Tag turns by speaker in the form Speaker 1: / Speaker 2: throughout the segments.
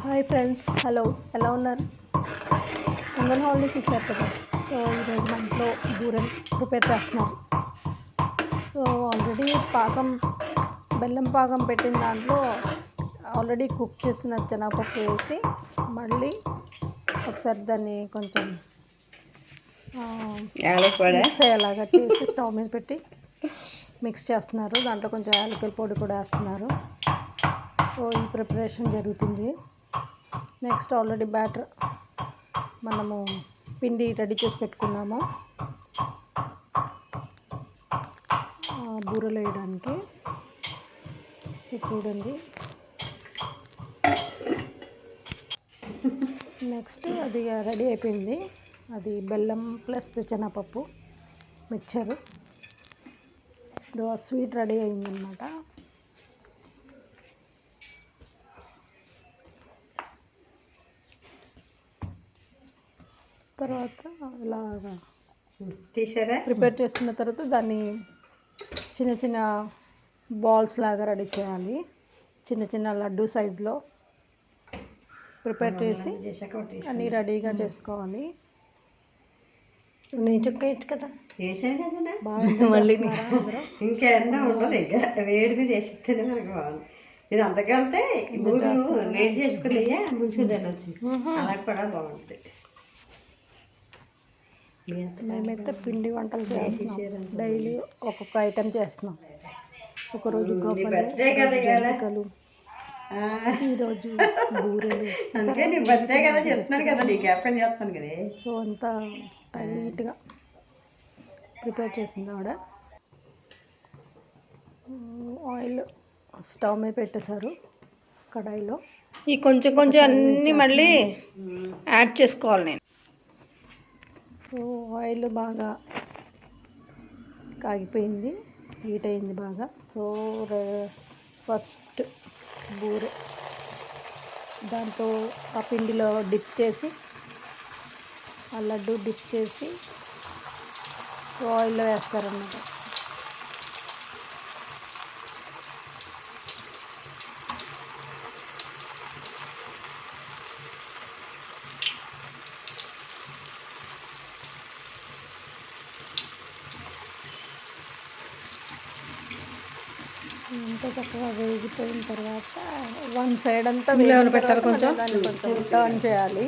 Speaker 1: Hi friends, hello. ఎలా ఉన్నారు? Pongal holidays ఇచ్చారు కదా. సో ఈరోజు మా ఇంట్లో బూరెలు ప్రిపేర్ చేస్తున్నారు. సో ఆల్రెడీ బెల్లం పాకం పెట్టిన దాంట్లో ఆల్రెడీ కుక్ చేసిన శనగపప్పు వేసి మళ్ళీ ఒకసారి దాన్ని కొంచెం మిక్స్ అయ్యేలాగా చేసి స్టవ్ మీద పెట్టి మిక్స్ చేస్తున్నారు. దాంట్లో కొంచెం యాలకుల పొడి కూడా వేస్తున్నారు. సో ఈ ప్రిపరేషన్ జరుగుతుంది. నెక్స్ట్ ఆల్రెడీ బ్యాటర్ మనము పిండి రెడీ చేసి పెట్టుకున్నాము బూరెలు వేయడానికి. సో చూడండి, నెక్స్ట్ అది రెడీ అయిపోయింది. అది బెల్లం ప్లస్ శనగపప్పు మిక్చరు. స్వీట్ రెడీ అయిందనమాట. తర్వాత ఇలాగా ప్రిపేర్ చేసుకున్న తర్వాత దాన్ని చిన్న చిన్న బాల్స్ లాగా రెడీ చేయాలి. చిన్న చిన్న లడ్డు సైజులో ప్రిపేర్ చేసి అన్నీ రెడీగా చేసుకోవాలి.
Speaker 2: నేను చుక్క కదా
Speaker 1: మళ్ళీ
Speaker 2: ఇంకేమన్నా ఉండదు. ఇక వేడి మీద వేసిస్తేనే మనకు బాగుంది. ఇది అంతకెళ్తే వేడి చేసుకుని ముంచుకు తినొచ్చు. అలా కూడా బాగుంటుంది.
Speaker 1: మేమైతే పిండి వంటలు చేస్తున్నాం. డైలీ ఒక్కొక్క ఐటెం చేస్తున్నాం. ఒకరోజు గొప్పలు, ఈరోజు బూరెలు.
Speaker 2: అందుకే నీ బర్త్డే కదా చెప్తున్నాను కదా, నీ జ్ఞాపకం చేస్తాను కదా.
Speaker 1: సో అంతా టైట్గా ప్రిపేర్ చేసింది ఆవిడ. ఆయిల్ స్టవ్ మీద పెట్టేశారు కడాయిలో.
Speaker 2: ఈ కొంచెం కొంచెం అన్నీ మళ్ళీ యాడ్ చేసుకోవాలి నేను.
Speaker 1: సో ఆయిల్ బాగా కాగిపోయింది, హీట్ అయింది బాగా. సో ఫస్ట్ బూరె దాంట్లో ఆ పిండిలో డిప్ చేసి, ఆ లడ్డు డిప్ చేసి ఆయిల్లో వేస్తారన్నమాట. అంతా చక్కగా వేగిపోయిన తర్వాత వన్ సైడ్ అంతా
Speaker 2: పెట్టాలి, కొంచెం
Speaker 1: దాన్ని కొంచెం టర్న్ చేయాలి.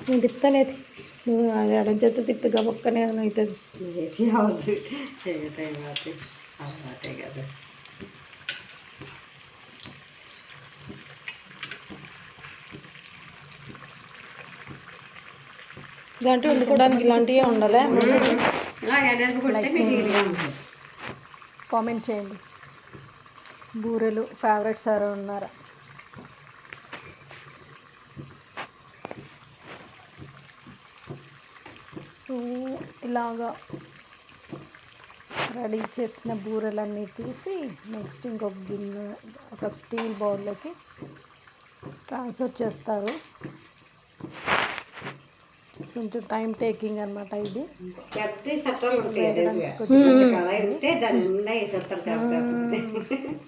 Speaker 2: నేను తిప్పలేదు, నువ్వు అది ఎడం చేత తిప్పుగా ఒక్కనే అవుతుంది. కదా దాంట్లో వండుకోవడానికి ఇలాంటివే ఉండాలి.
Speaker 1: కామెంట్ చేయండి, బూరెలు ఫేవరెట్స్ ఎవరు ఉన్నారా? సో ఇలాగా రెడీ చేసిన బూరెలన్నీ తీసి నెక్స్ట్ ఇంకొక గిన్నె, ఒక స్టీల్ బౌల్లోకి ట్రాన్స్ఫర్ చేస్తారు. కొంచెం టైం టేకింగ్ అనమాట ఇది.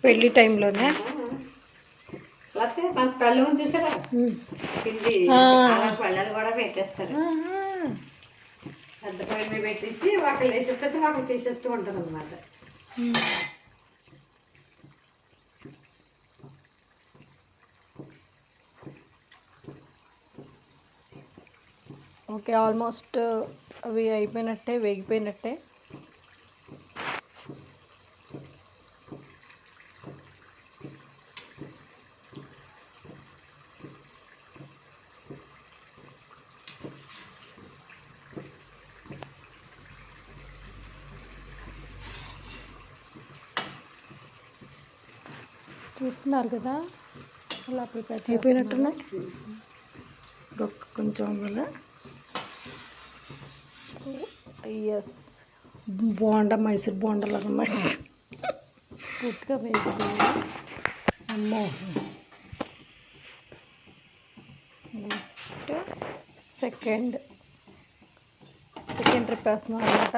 Speaker 2: పెళ్ళి టైంలోనే పళ్ళు చూసారా, పళ్ళని కూడా పెట్టేస్తారు. పెద్ద పైన పెట్టేసి ఒకళ్ళు వేసేస్తే ఒకళ్ళు తీసేస్తూ ఉంటుంది అనమాట.
Speaker 1: ఓకే, ఆల్మోస్ట్ అవి అయిపోయినట్టే, వేగిపోయినట్టే. చూస్తున్నారు కదా అలా ప్రిపేర్
Speaker 2: అయిపోయినట్టున్నాయి. కొంచెం వల్ల
Speaker 1: ఎస్,
Speaker 2: బోండా, మైసూర్ బోండాలు అన్నమాట.
Speaker 1: పూర్తిగా వేగిపోయింది.
Speaker 2: అమ్మో,
Speaker 1: నెక్స్ట్ సెకండ్ ట్రిప్ వేస్తున్నాం అనమాట.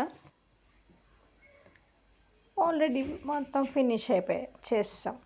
Speaker 1: ఆల్రెడీ మొత్తం ఫినిష్ అయిపోయాయి, చేస్తాం.